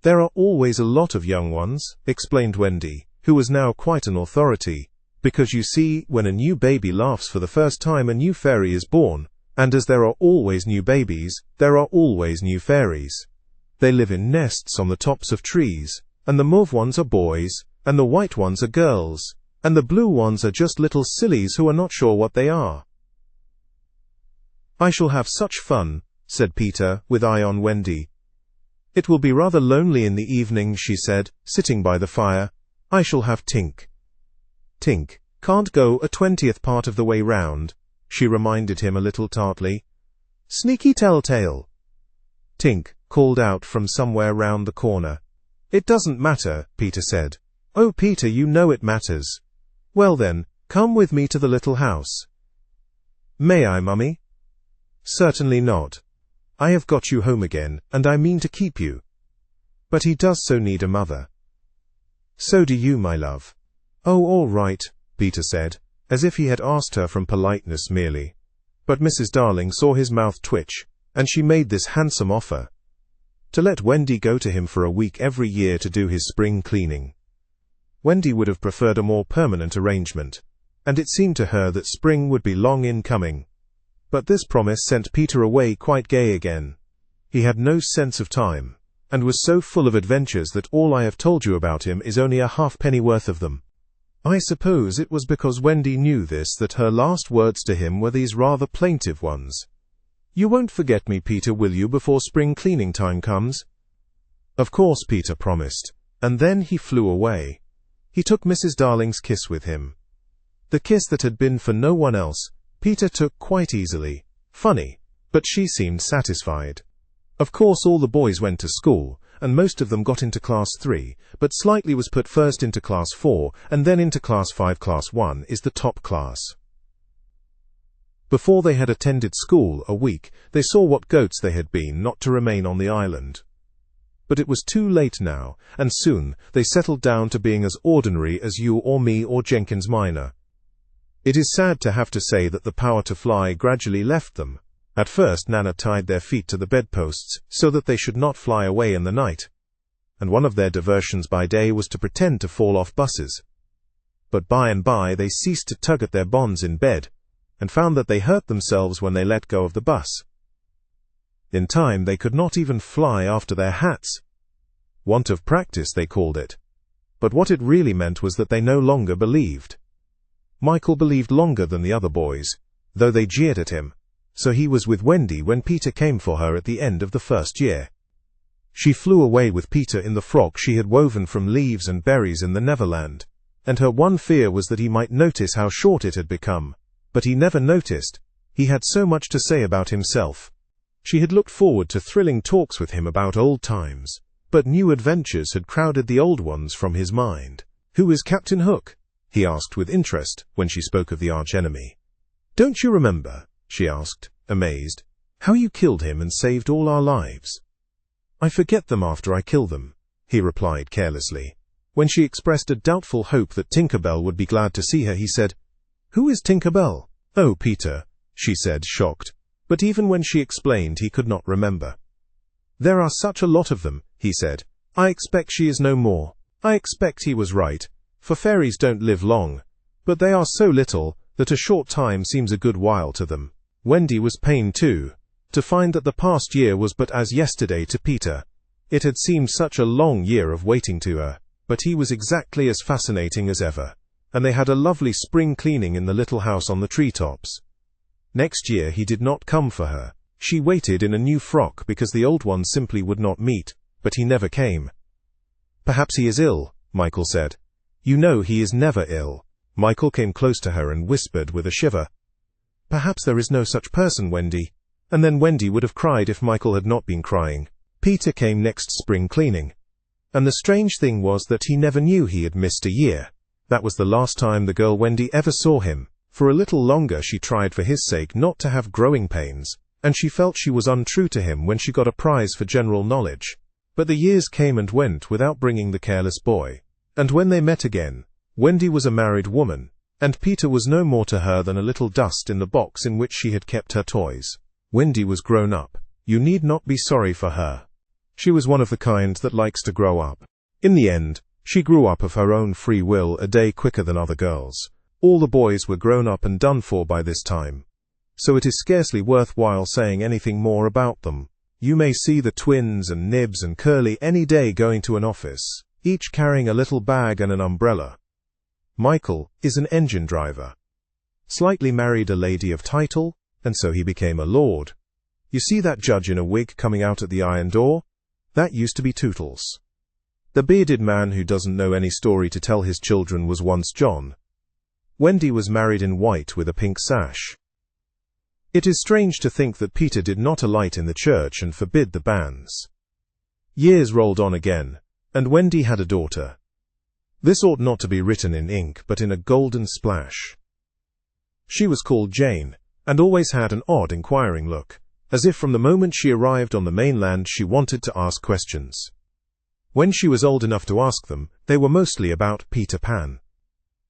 "There are always a lot of young ones," explained Wendy, who was now quite an authority, "because you see, when a new baby laughs for the first time, a new fairy is born, and as there are always new babies, there are always new fairies. They live in nests on the tops of trees, and the mauve ones are boys, and the white ones are girls, and the blue ones are just little sillies who are not sure what they are." "I shall have such fun," said Peter, with eye on Wendy. "It will be rather lonely in the evening," she said, sitting by the fire. "I shall have Tink." "Tink can't go 1/20th part of the way round," she reminded him a little tartly. "Sneaky telltale," Tink called out from somewhere round the corner. "It doesn't matter," Peter said. "Oh, Peter, you know it matters." "Well then, come with me to the little house." "May I, Mummy?" "Certainly not. I have got you home again, and I mean to keep you." "But he does so need a mother." "So do you, my love." "Oh, all right," Peter said, as if he had asked her from politeness merely. But Mrs. Darling saw his mouth twitch, and she made this handsome offer: to let Wendy go to him for a week every year to do his spring cleaning. Wendy would have preferred a more permanent arrangement, and it seemed to her that spring would be long in coming. But this promise sent Peter away quite gay again. He had no sense of time, and was so full of adventures that all I have told you about him is only a halfpenny worth of them. I suppose it was because Wendy knew this that her last words to him were these rather plaintive ones. "You won't forget me, Peter, will you, before spring cleaning time comes?" Of course Peter promised, and then he flew away. He took Mrs. Darling's kiss with him. The kiss that had been for no one else, Peter took quite easily. Funny, but she seemed satisfied. Of course all the boys went to school, and most of them got into class 3, but Slightly was put first into class 4, and then into class 5. Class 1 is the top class. Before they had attended school a week, they saw what goats they had been not to remain on the island. But it was too late now, and soon they settled down to being as ordinary as you or me or Jenkins Minor. It is sad to have to say that the power to fly gradually left them. At first Nana tied their feet to the bedposts so that they should not fly away in the night, and one of their diversions by day was to pretend to fall off buses. But by and by they ceased to tug at their bonds in bed, and found that they hurt themselves when they let go of the bus. In time they could not even fly after their hats. Want of practice, they called it. But what it really meant was that they no longer believed. Michael believed longer than the other boys, though they jeered at him. So he was with Wendy when Peter came for her at the end of the first year. She flew away with Peter in the frock she had woven from leaves and berries in the Neverland, and her one fear was that he might notice how short it had become. But he never noticed. He had so much to say about himself. She had looked forward to thrilling talks with him about old times, but new adventures had crowded the old ones from his mind. "Who is Captain Hook?" he asked with interest when she spoke of the arch-enemy. "Don't you remember?" she asked, amazed. "How you killed him and saved all our lives?" "I forget them after I kill them," he replied carelessly. When she expressed a doubtful hope that Tinker Bell would be glad to see her, he said, "Who is Tinker Bell?" "Oh, Peter," she said, shocked. But even when she explained, he could not remember. "There are such a lot of them," he said. "I expect she is no more." I expect he was right, for fairies don't live long, but they are so little that a short time seems a good while to them. Wendy was pained too, to find that the past year was but as yesterday to Peter. It had seemed such a long year of waiting to her, but he was exactly as fascinating as ever, and they had a lovely spring cleaning in the little house on the treetops. Next year he did not come for her. She waited in a new frock because the old one simply would not meet, but he never came. "Perhaps he is ill," Michael said. "You know he is never ill." Michael came close to her and whispered with a shiver, "Perhaps there is no such person, Wendy." And then Wendy would have cried if Michael had not been crying. Peter came next spring cleaning, and the strange thing was that he never knew he had missed a year. That was the last time the girl Wendy ever saw him. For a little longer she tried for his sake not to have growing pains, and she felt she was untrue to him when she got a prize for general knowledge. But the years came and went without bringing the careless boy, and when they met again, Wendy was a married woman, and Peter was no more to her than a little dust in the box in which she had kept her toys. Wendy was grown up. You need not be sorry for her. She was one of the kind that likes to grow up. In the end, she grew up of her own free will a day quicker than other girls. All the boys were grown up and done for by this time, so it is scarcely worthwhile saying anything more about them. You may see the twins and Nibs and Curly any day going to an office, each carrying a little bag and an umbrella. Michael is an engine driver. Slightly married a lady of title, and so he became a lord. You see that judge in a wig coming out at the iron door? That used to be Tootles. The bearded man who doesn't know any story to tell his children was once John. Wendy was married in white with a pink sash. It is strange to think that Peter did not alight in the church and forbid the banns. Years rolled on again, and Wendy had a daughter. This ought not to be written in ink, but in a golden splash. She was called Jane, and always had an odd inquiring look, as if from the moment she arrived on the mainland she wanted to ask questions. When she was old enough to ask them, they were mostly about Peter Pan.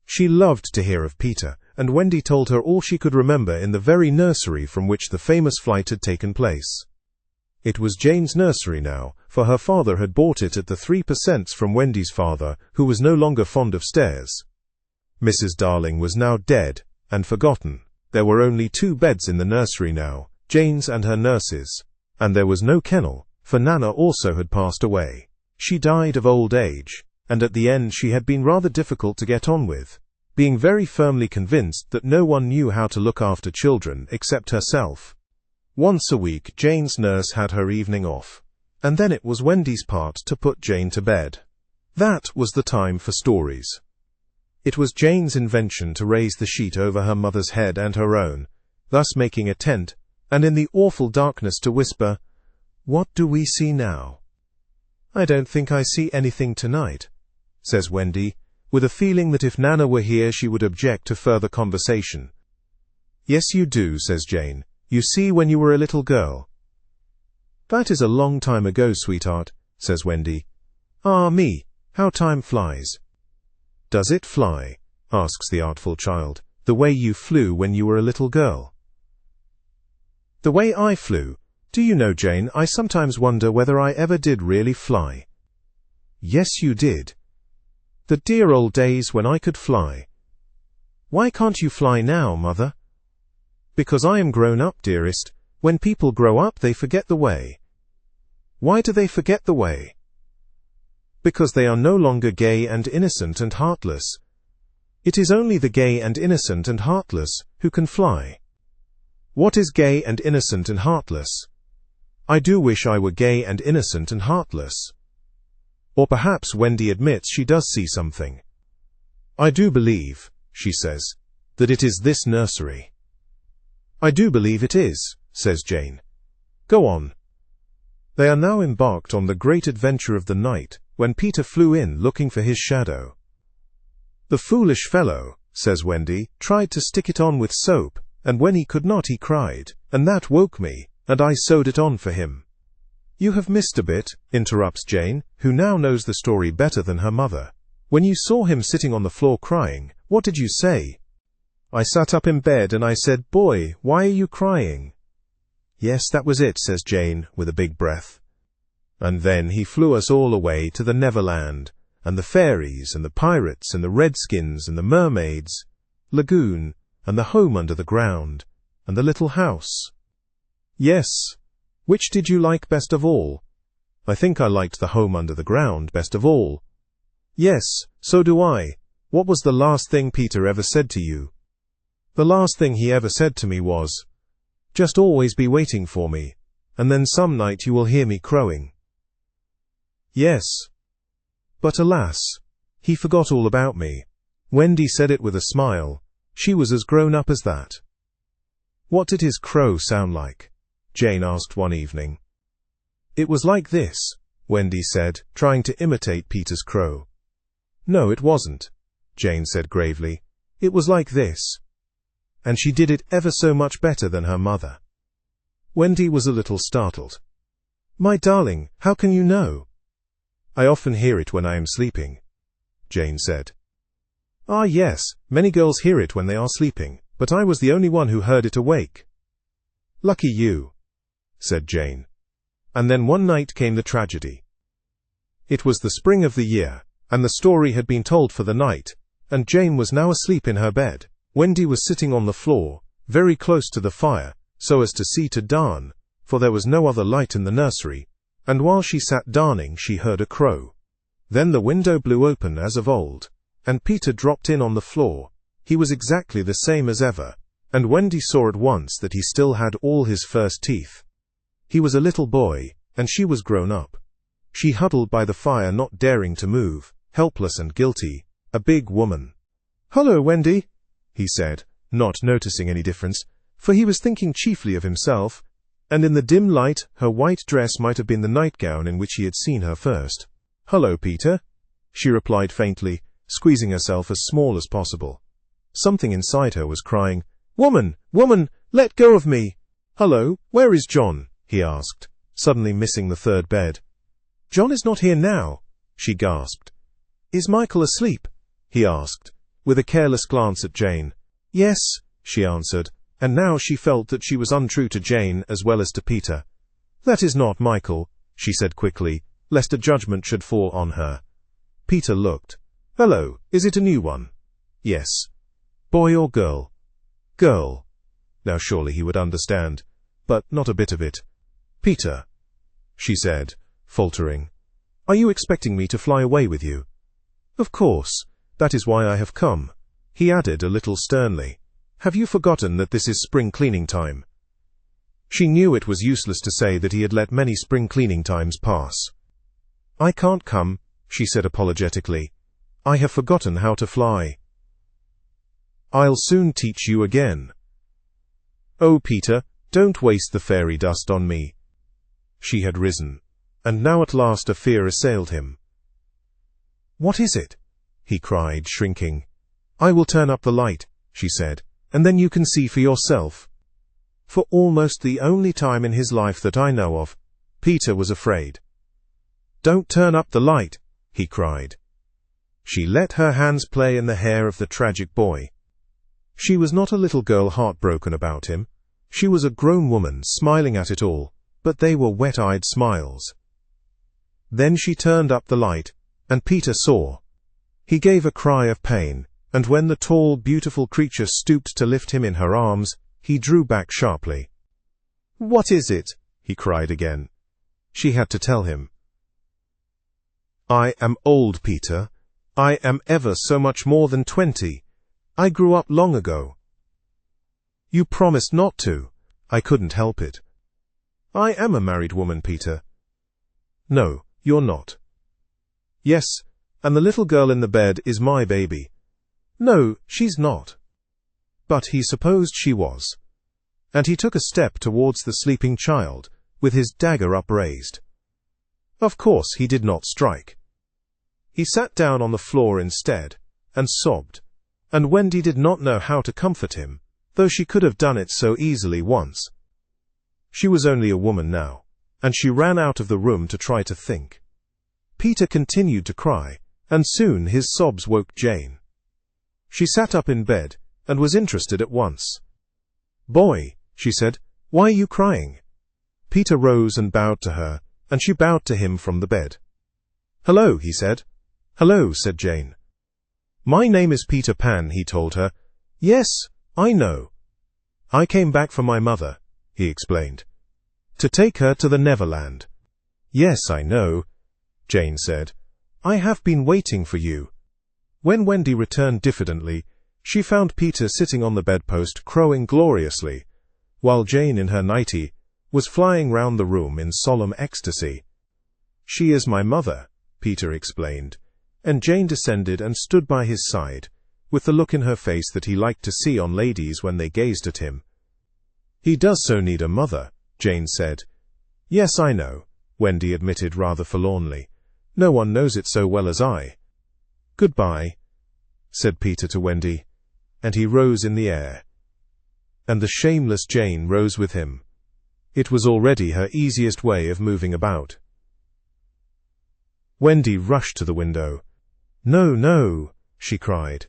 She loved to hear of Peter, and Wendy told her all she could remember in the very nursery from which the famous flight had taken place. It was Jane's nursery now, for her father had bought it at the 3% from Wendy's father, who was no longer fond of stairs. Mrs. Darling was now dead and forgotten. There were only 2 beds in the nursery now, Jane's and her nurse's, and there was no kennel, for Nana also had passed away. She died of old age, and at the end she had been rather difficult to get on with, being very firmly convinced that no one knew how to look after children except herself. Once a week Jane's nurse had her evening off, and then it was Wendy's part to put Jane to bed. That was the time for stories. It was Jane's invention to raise the sheet over her mother's head and her own, thus making a tent, and in the awful darkness to whisper, "What do we see now?" "I don't think I see anything tonight," says Wendy, with a feeling that if Nana were here she would object to further conversation. "Yes, you do," says Jane. "You see when you were a little girl." "That is a long time ago, sweetheart," says Wendy. "Ah, me, how time flies." "Does it fly?" asks the artful child, "the way you flew when you were a little girl?" "The way I flew? Do you know, Jane, I sometimes wonder whether I ever did really fly." "Yes, you did. The dear old days when I could fly." "Why can't you fly now, Mother?" "Because I am grown up, dearest. When people grow up, they forget the way." "Why do they forget the way?" "Because they are no longer gay and innocent and heartless. It is only the gay and innocent and heartless who can fly." "What is gay and innocent and heartless?" "I do wish I were gay and innocent and heartless." Or perhaps Wendy admits she does see something. "I do believe," she says, "that it is this nursery." "I do believe it is," says Jane. "Go on." They are now embarked on the great adventure of the night, when Peter flew in looking for his shadow. "The foolish fellow," says Wendy, "tried to stick it on with soap, and when he could not he cried, and that woke me, and I sewed it on for him." "You have missed a bit," interrupts Jane, who now knows the story better than her mother. "When you saw him sitting on the floor crying, what did you say?" "I sat up in bed and I said, 'Boy, why are you crying?'" "Yes, that was it," says Jane, with a big breath. "And then he flew us all away to the Neverland, and the fairies, and the pirates, and the redskins, and the mermaids, lagoon, and the home under the ground, and the little house." "Yes. Which did you like best of all?" "I think I liked the home under the ground best of all." "Yes, so do I. What was the last thing Peter ever said to you?" "The last thing he ever said to me was, 'Just always be waiting for me, and then some night you will hear me crowing.'" "Yes. But alas, he forgot all about me." Wendy said it with a smile. She was as grown up as that. "What did his crow sound like?" Jane asked one evening. "It was like this," Wendy said, trying to imitate Peter's crow. "No, it wasn't," Jane said gravely. "It was like this." And she did it ever so much better than her mother. Wendy was a little startled. "My darling, how can you know?" "I often hear it when I am sleeping," Jane said. "Ah, yes, many girls hear it when they are sleeping, but I was the only one who heard it awake." "Lucky you," said Jane. And then one night came the tragedy. It was the spring of the year, and the story had been told for the night, and Jane was now asleep in her bed. Wendy was sitting on the floor, very close to the fire, so as to see to darn, for there was no other light in the nursery, and while she sat darning she heard a crow. Then the window blew open as of old, and Peter dropped in on the floor. He was exactly the same as ever, and Wendy saw at once that he still had all his first teeth. He was a little boy, and she was grown up. She huddled by the fire, not daring to move, helpless and guilty, a big woman. "Hello, Wendy," he said, not noticing any difference, for he was thinking chiefly of himself, and in the dim light her white dress might have been the nightgown in which he had seen her first. "Hello, Peter," she replied faintly, squeezing herself as small as possible. Something inside her was crying, "Woman, woman, let go of me!" "Hello, where is John?" he asked, suddenly missing the third bed. "John is not here now," she gasped. "Is Michael asleep?" he asked, with a careless glance at Jane. "Yes," she answered, and now she felt that she was untrue to Jane as well as to Peter. "That is not Michael," she said quickly, lest a judgment should fall on her. Peter looked. "Hello, is it a new one?" "Yes." "Boy or girl?" "Girl." Now surely he would understand, but not a bit of it. "Peter," she said, faltering, "are you expecting me to fly away with you?" "Of course, that is why I have come," he added a little sternly. "Have you forgotten that this is spring cleaning time?" She knew it was useless to say that he had let many spring cleaning times pass. "I can't come," she said apologetically. "I have forgotten how to fly." "I'll soon teach you again." "Oh, Peter, don't waste the fairy dust on me." She had risen, and now at last a fear assailed him. "What is it?" he cried, shrinking. "I will turn up the light," she said, "and then you can see for yourself." For almost the only time in his life that I know of, Peter was afraid. "Don't turn up the light," he cried. She let her hands play in the hair of the tragic boy. She was not a little girl heartbroken about him. She was a grown woman smiling at it all, but they were wet-eyed smiles. Then she turned up the light, and Peter saw. He gave a cry of pain, and when the tall, beautiful creature stooped to lift him in her arms, he drew back sharply. "What is it?" he cried again. She had to tell him. "I am old, Peter. I am ever so much more than 20. I grew up long ago." "You promised not to." "I couldn't help it." "I am a married woman, Peter." "No, you're not." "Yes, and the little girl in the bed is my baby." "No, she's not." But he supposed she was, and he took a step towards the sleeping child, with his dagger upraised. Of course he did not strike. He sat down on the floor instead, and sobbed, and Wendy did not know how to comfort him, though she could have done it so easily once. She was only a woman now, and she ran out of the room to try to think. Peter continued to cry, and soon his sobs woke Jane. She sat up in bed, and was interested at once. "Boy," she said, "why are you crying?" Peter rose and bowed to her, and she bowed to him from the bed. "Hello," he said. "Hello," said Jane. "My name is Peter Pan," he told her. "Yes, I know. I came back for my mother," he explained. "To take her to the Neverland." "Yes, I know," Jane said. "I have been waiting for you." When Wendy returned diffidently, she found Peter sitting on the bedpost crowing gloriously, while Jane in her nightie was flying round the room in solemn ecstasy. "She is my mother," Peter explained, and Jane descended and stood by his side, with the look in her face that he liked to see on ladies when they gazed at him. "He does so need a mother," Jane said. "Yes, I know," Wendy admitted rather forlornly. "No one knows it so well as I." "Goodbye," said Peter to Wendy, and he rose in the air. And the shameless Jane rose with him. It was already her easiest way of moving about. Wendy rushed to the window. "No, no," she cried.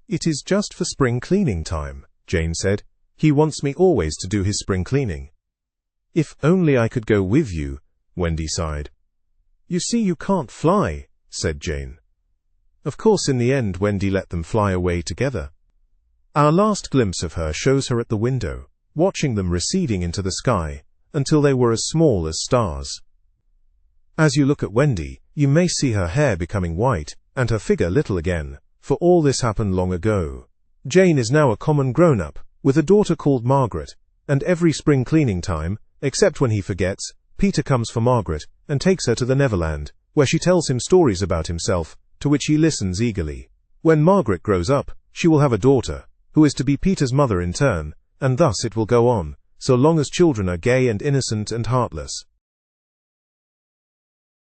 "It is just for spring cleaning time," Jane said. "He wants me always to do his spring cleaning." "If only I could go with you," Wendy sighed. "You see, you can't fly," said Jane. Of course, in the end, Wendy let them fly away together. Our last glimpse of her shows her at the window, watching them receding into the sky, until they were as small as stars. As you look at Wendy, you may see her hair becoming white, and her figure little again, for all this happened long ago. Jane is now a common grown-up, with a daughter called Margaret, and every spring cleaning time, except when he forgets, Peter comes for Margaret, and takes her to the Neverland, where she tells him stories about himself, to which he listens eagerly. When Margaret grows up, she will have a daughter, who is to be Peter's mother in turn, and thus it will go on, so long as children are gay and innocent and heartless.